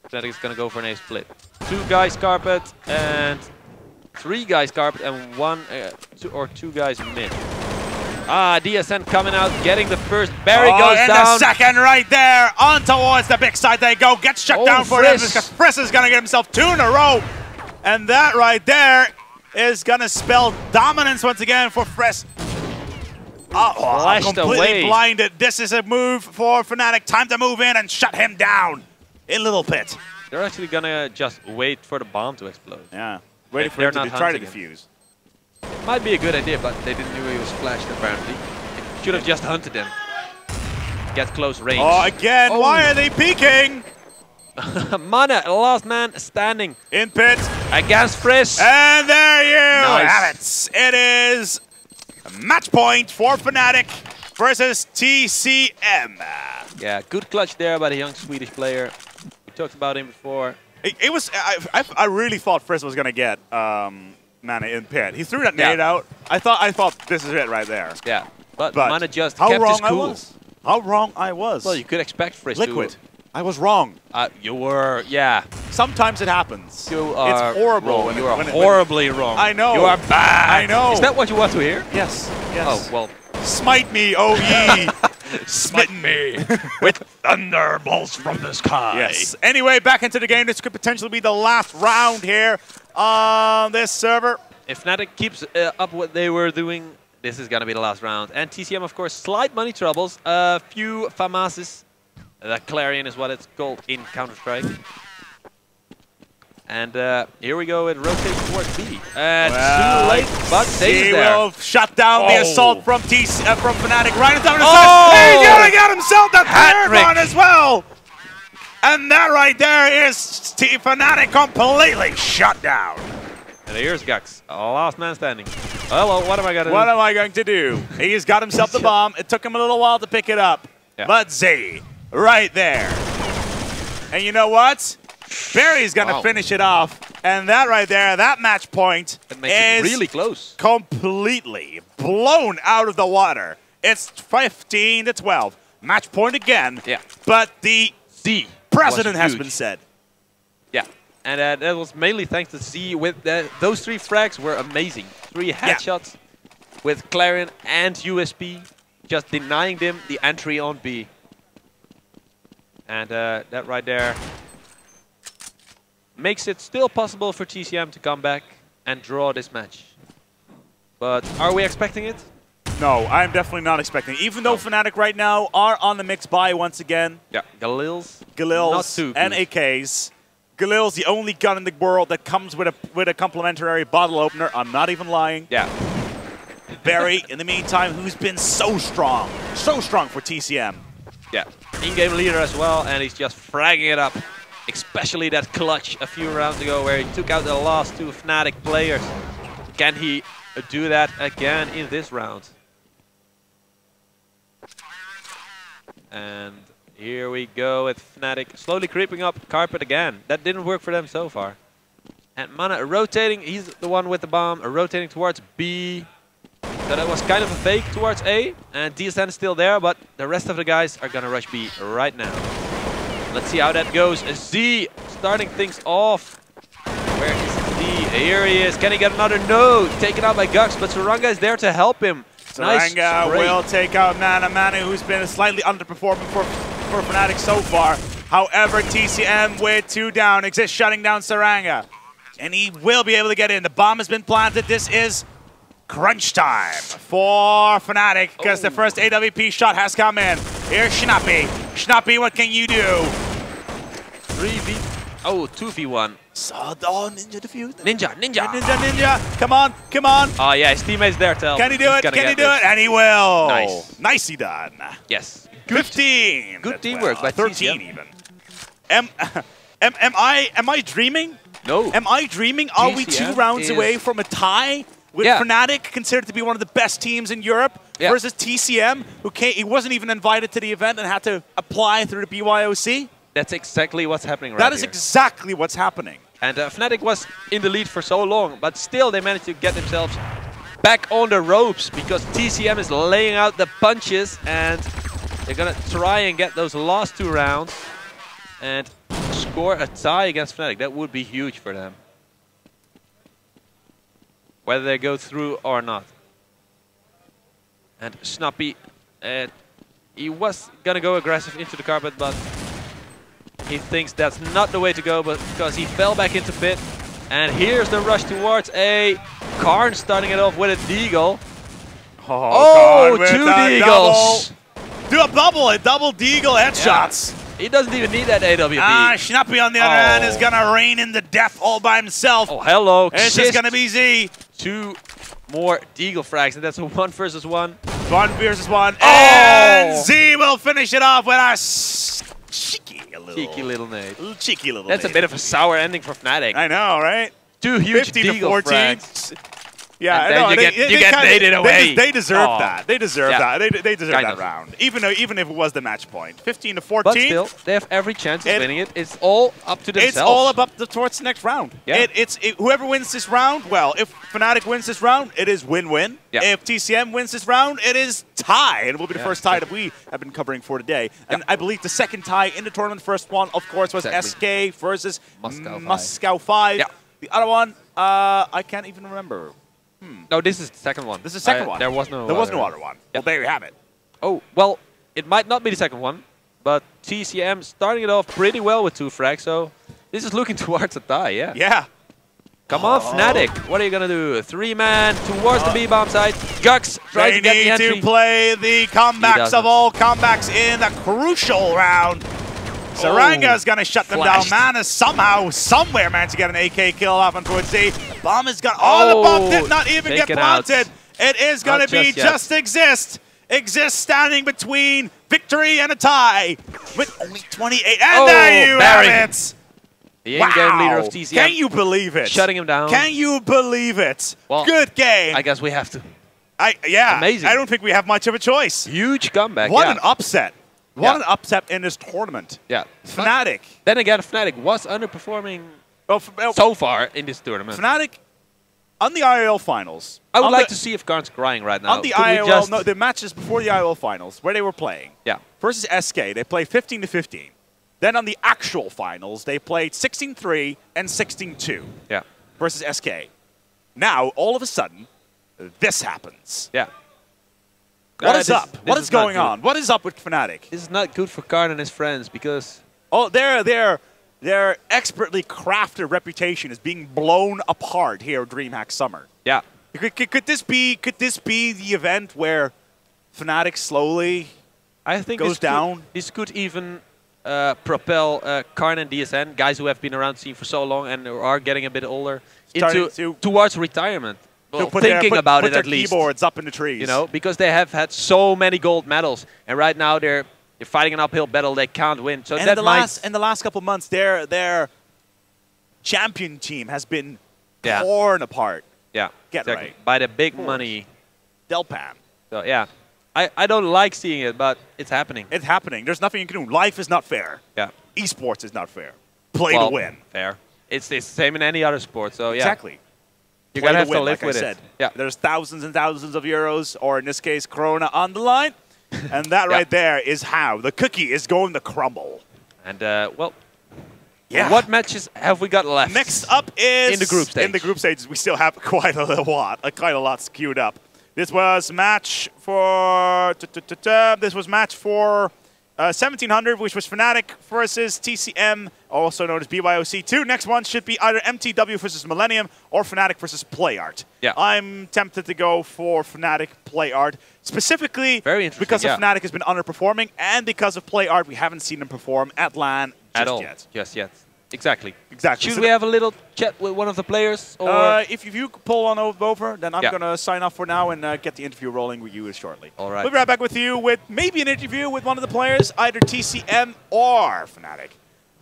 Fnatic is gonna go for an A split. 2 guys carpet and 3 guys carpet and 2 guys mid. DSN coming out, getting the first. Barry goes in down. The second right there. On towards the big side they go. Gets shut down for him because Frisk is going to get himself 2 in a row. And that right there is going to spell dominance once again for Frisk. Completely blinded. This is a move for Fnatic. Time to move in and shut him down in Little Pit. They're actually going to just wait for the bomb to explode. Yeah, waiting for him to try to defuse. Might be a good idea, but they didn't know he was flashed apparently. Should have just hunted him. Get close range. Oh, again, why are they peeking? Mana, last man standing. In pit. Against Frisk. And there you have it. It is match point for Fnatic versus TCM. Yeah, good clutch there by the young Swedish player. We talked about him before. It was. I really thought Frisk was going to get Mana in pit. He threw that nade out. I thought this is it right there. Yeah, but Mana just kept his cool. How wrong I was. Well, you could expect Frisk Liquid. I was wrong. You were, yeah. Sometimes it happens. You are it's horrible. Wrong. You are horribly wrong. I know. You are bad. I know. Is that what you want to hear? Yes. Yes. Oh, well. Smite me, O ye. Smite me with thunderbolts from the sky. Yes. Anyway, back into the game. This could potentially be the last round here on this server. If Fnatic keeps up what they were doing, this is going to be the last round. And TCM, of course, slight money troubles. A few FAMASes. The Clarion is what it's called in Counterstrike. And here we go with rotation towards B. Too late, but stays there. He will shut down the assault from Fnatic right on top of the side. He's going to get himself the third one as well. And that right there is Fnatic completely shut down. And here's Gux, last man standing. Hello, what am I going to do? What am I going to do? He's got himself the bomb. It took him a little while to pick it up. Yeah. But Z, right there. And you know what? Barry's going to finish it off. And that right there, that match point is really close. Completely blown out of the water. It's 15 to 12. Match point again. Yeah. But the precedent has been set. Yeah. And that was mainly thanks to Z. With those 3 frags were amazing. 3 headshots with Clarion and USP, just denying them the entry on B. And that right there makes it still possible for TCM to come back and draw this match. But are we expecting it? No, I'm definitely not expecting it. Even though Fnatic right now are on the mix buy once again. Yeah, Galil's and AKs. Galil's the only gun in the world that comes with a complimentary bottle opener. I'm not even lying. Yeah. Barry, in the meantime, who's been so strong for TCM. Yeah, in-game leader as well, and he's just fragging it up. Especially that clutch a few rounds ago where he took out the last 2 Fnatic players. Can he do that again in this round? And here we go with Fnatic slowly creeping up carpet again. That didn't work for them so far. And Mana rotating, he's the one with the bomb, rotating towards B. So that was kind of a fake towards A. And TSN is still there, but the rest of the guys are gonna rush B right now. Let's see how that goes. Z starting things off. Where is Z? Here he is. Can he get another node? Taken out by Gux, but Saranga is there to help him. Saranga nice will take out Mana. Mana, who's been slightly underperforming for Fnatic so far. However, TCM with 2 down, Exist shutting down Saranga. And he will be able to get in. The bomb has been planted. This is crunch time for Fnatic because the first AWP shot has come in. Here's Schnappy. Schnappy, what can you do? 2v1. Ninja defused. Ninja. Come on. Oh yeah, his teammate's there to help. Can he do it? Can he do it? And he will. Nice. Nicely done. Yes. 15. Good teamwork by 13 TCM. even. Am I dreaming? No. Am I dreaming? Are we 2 rounds away from a tie with Fnatic, considered to be one of the best teams in Europe, versus TCM, he wasn't even invited to the event and had to apply through the BYOC? That's exactly what's happening right That is here. exactly what's happening. And Fnatic was in the lead for so long, but still they managed to get themselves back on the ropes because TCM is laying out the punches and they're going to try and get those last 2 rounds and score a tie against Fnatic. That would be huge for them. Whether they go through or not. And Snappy, he was going to go aggressive into the carpet, but he thinks that's not the way to go, but because he fell back into pit. And here's the rush towards A. Karn starting it off with a deagle. Oh, 2 deagles. Do a double deagle headshots. He doesn't even need that AWP. Schnappy on the other hand is going to reign in the death all by himself. Oh, hello. It's just going to be Z. 2 more deagle frags, and that's a 1 versus 1. 1 versus 1. And Z will finish it off with a cheeky little nade. Cheeky little That's nade. a bit of a sour ending for Fnatic. I know, right? 2 huge 15 to deagle 14. frags. Yeah, and I know. then you get naded away. They deserve that. They deserve that. They deserve Kind that of. round. Even if it was the match point. 15 to 14. But still, they have every chance of winning it. It's all up to themselves. It's all up towards the next round. Yeah. Whoever wins this round, well, if Fnatic wins this round, it is win-win. Yeah. If TCM wins this round, it is tie. And it will be the first tie that we have been covering for today. And I believe the second tie in the tournament, first one, of course, was SK versus Moscow 5. Yeah. The other one, I can't even remember. No, this is the second one. This is the second one. There was no other one. Well, there you have it. Oh, well, it might not be the second one, but TCM starting it off pretty well with 2 frags, so this is looking towards a tie, Yeah. Come on, Fnatic. What are you going to do? 3-man towards the B-bomb side. Gux tries to get the entry. They need to play the comebacks of all comebacks in a crucial round. Saranga is going to shut them down. Mana somehow, somewhere managed to get an AK kill off on towards Z. The bomb is gone. Oh, the bomb did not even get planted. It is going to be just Exist. Exist standing between victory and a tie with only 28. And there you have it. The in-game leader of TCM. Can you believe it? Shutting him down. Can you believe it? Well, good game. I guess we have to. Amazing. I don't think we have much of a choice. Huge comeback. What an upset. What an upset in this tournament. Yeah. Fnatic. Then again, Fnatic was underperforming so far in this tournament. Fnatic, on the IRL finals. I would like to see if Karn's crying right now. On the IRL, no, the matches before the IRL finals, where they were playing. Yeah. Versus SK, they played 15 to 15. Then on the actual finals, they played 16-3 and 16-2. Yeah. Versus SK. Now, all of a sudden, this happens. Yeah. What is up? What is going on? What is up with Fnatic? This is not good for Karn and his friends because... Oh, their expertly crafted reputation is being blown apart here at DreamHack Summer. Yeah. Could this be the event where Fnatic slowly goes down? This could even propel Karn and DSN, guys who have been around the scene for so long and are getting a bit older, towards retirement. Well, thinking about it at least. Put their keyboards up in the trees. You know, because they have had so many gold medals, and right now they're fighting an uphill battle they can't win. So and that in the last couple of months, their champion team has been torn apart. Yeah, Get right by the big money. Delpan. So yeah, I don't like seeing it, but it's happening. It's happening. There's nothing you can do. Life is not fair. Yeah. Esports is not fair. Play Well, to win. Fair. It's the same in any other sport, so yeah. Exactly. You Play gotta have win, to live like with I it. said. Yeah. There's thousands and thousands of euros, or in this case, Corona on the line. And that Yeah. right there is how the cookie is going to crumble. And, well, Yeah. what matches have we got left? Next up is in the group stage. In the group stages, we still have quite a lot queued up. This was match for 1700, which was Fnatic versus TCM, also known as BYOC2. Next one should be either MTW versus Millennium or Fnatic versus PlayArt. Yeah. I'm tempted to go for Fnatic PlayArt, specifically Very interesting, because yeah. of Fnatic has been underperforming, and because of PlayArt, we haven't seen them perform at LAN At just all. yet. Just yet. Exactly. Exactly. Should So we have a little chat with one of the players? Or if you pull on over, then I'm Yeah. going to sign off for now and get the interview rolling with you shortly. All right. We'll be right back with you with maybe an interview with one of the players, either TCM or Fnatic.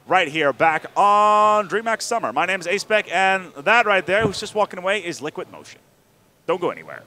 Right here, back on DreamHack Summer. My name is Acebeck, and that right there, who's just walking away, is Liquid Motion. Don't go anywhere.